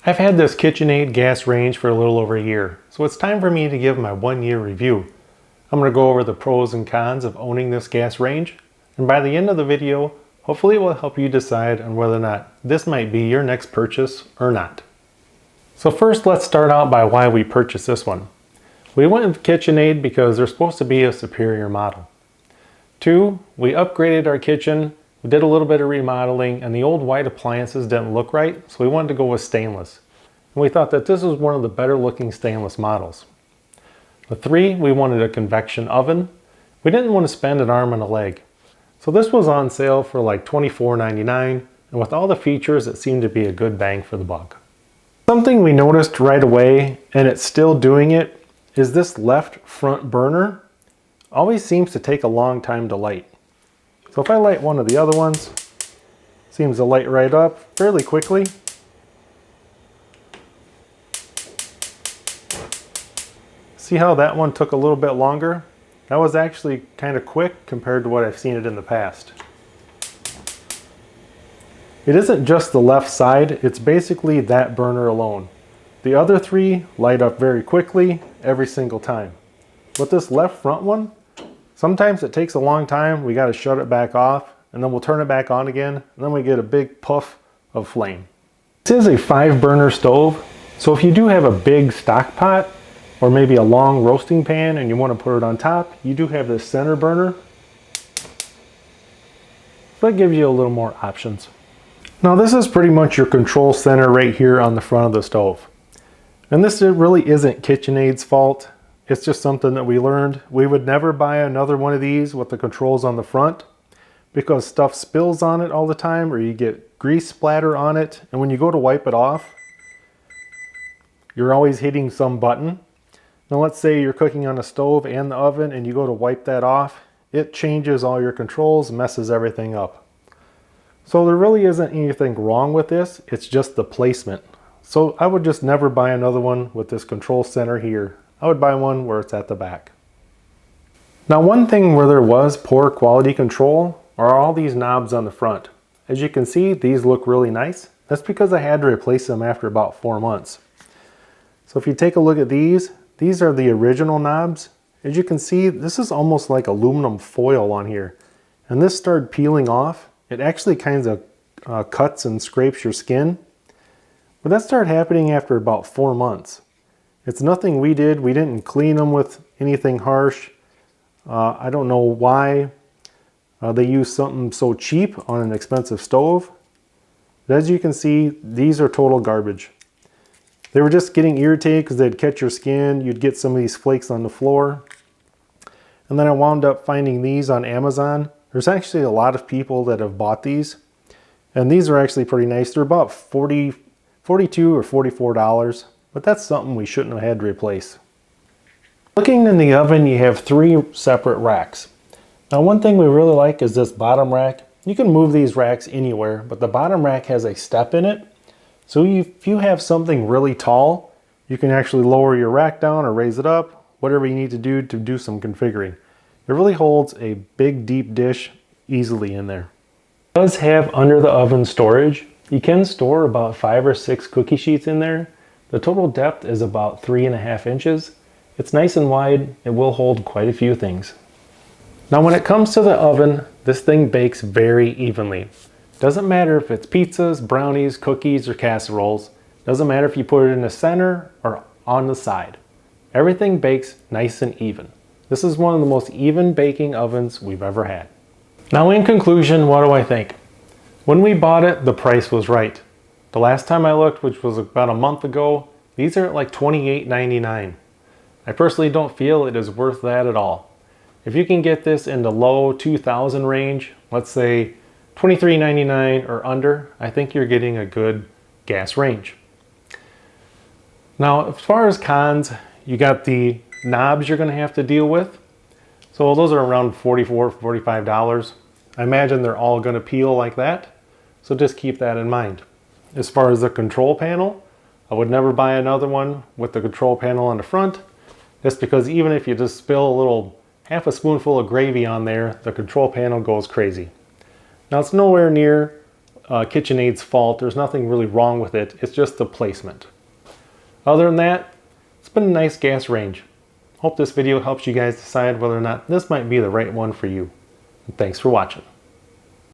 I've had this KitchenAid gas range for a little over a year, so it's time for me to give my 1-year review. I'm going to go over the pros and cons of owning this gas range, and by the end of the video, hopefully it will help you decide on whether or not this might be your next purchase or not. So first, let's start out by why we purchased this one. We went with KitchenAid because they're supposed to be a superior model. 2, we upgraded our kitchen. We did a little bit of remodeling and the old white appliances didn't look right, so we wanted to go with stainless. And we thought that this was one of the better looking stainless models. The 3, we wanted a convection oven. We didn't want to spend an arm and a leg. So this was on sale for like $24.99, and with all the features it seemed to be a good bang for the buck. Something we noticed right away, and it's still doing it, is this left front burner always seems to take a long time to light. So if I light one of the other ones, seems to light right up fairly quickly. See how that one took a little bit longer? That was actually kind of quick compared to what I've seen it in the past. It isn't just the left side, it's basically that burner alone. The other 3 light up very quickly every single time. With this left front one, sometimes it takes a long time. We got to shut it back off and then we'll turn it back on again, and then we get a big puff of flame. This is a 5-burner stove, so if you do have a big stock pot or maybe a long roasting pan and you want to put it on top, you do have this center burner. So that gives you a little more options. Now this is pretty much your control center right here on the front of the stove. And this really isn't KitchenAid's fault. It's just something that we learned. We would never buy another one of these with the controls on the front because stuff spills on it all the time, or you get grease splatter on it. And when you go to wipe it off, you're always hitting some button. Now let's say you're cooking on a stove and the oven and you go to wipe that off. It changes all your controls, messes everything up. So there really isn't anything wrong with this. It's just the placement. So I would just never buy another one with this control center here. I would buy one where it's at the back. Now one thing where there was poor quality control are all these knobs on the front. As you can see, these look really nice. That's because I had to replace them after about 4 months. So if you take a look at these are the original knobs. As you can see, this is almost like aluminum foil on here. And this started peeling off. It actually kind of cuts and scrapes your skin. But that started happening after about 4 months. It's nothing we did. We didn't clean them with anything harsh. I don't know why they use something so cheap on an expensive stove. But as you can see, these are total garbage. They were just getting irritated because they'd catch your skin. You'd get some of these flakes on the floor. And then I wound up finding these on Amazon. There's actually a lot of people that have bought these. And these are actually pretty nice. They're about $42 or $44. But that's something we shouldn't have had to replace. Looking in the oven, you have 3 separate racks. Now one thing we really like is this bottom rack. You can move these racks anywhere, but the bottom rack has a step in it. So if you have something really tall, you can actually lower your rack down or raise it up, whatever you need to do some configuring. It really holds a big deep dish easily in there. It does have under the oven storage. You can store about 5 or 6 cookie sheets in there. The total depth is about 3.5 inches. It's nice and wide. It will hold quite a few things. Now when it comes to the oven, this thing bakes very evenly. Doesn't matter if it's pizzas, brownies, cookies, or casseroles. Doesn't matter if you put it in the center or on the side. Everything bakes nice and even. This is one of the most even baking ovens we've ever had. Now in conclusion, what do I think? When we bought it, the price was right. The last time I looked, which was about a month ago, these are at like $28.99. I personally don't feel it is worth that at all. If you can get this in the low 2000 range, let's say $23.99 or under, I think you're getting a good gas range. Now, as far as cons, you got the knobs you're going to have to deal with. So those are around $44, $45. I imagine they're all going to peel like that. So just keep that in mind. As far as the control panel, I would never buy another one with the control panel on the front. Just because even if you just spill a little half a spoonful of gravy on there, the control panel goes crazy. Now it's nowhere near KitchenAid's fault. There's nothing really wrong with it. It's just the placement. Other than that, it's been a nice gas range. Hope this video helps you guys decide whether or not this might be the right one for you. And thanks for watching.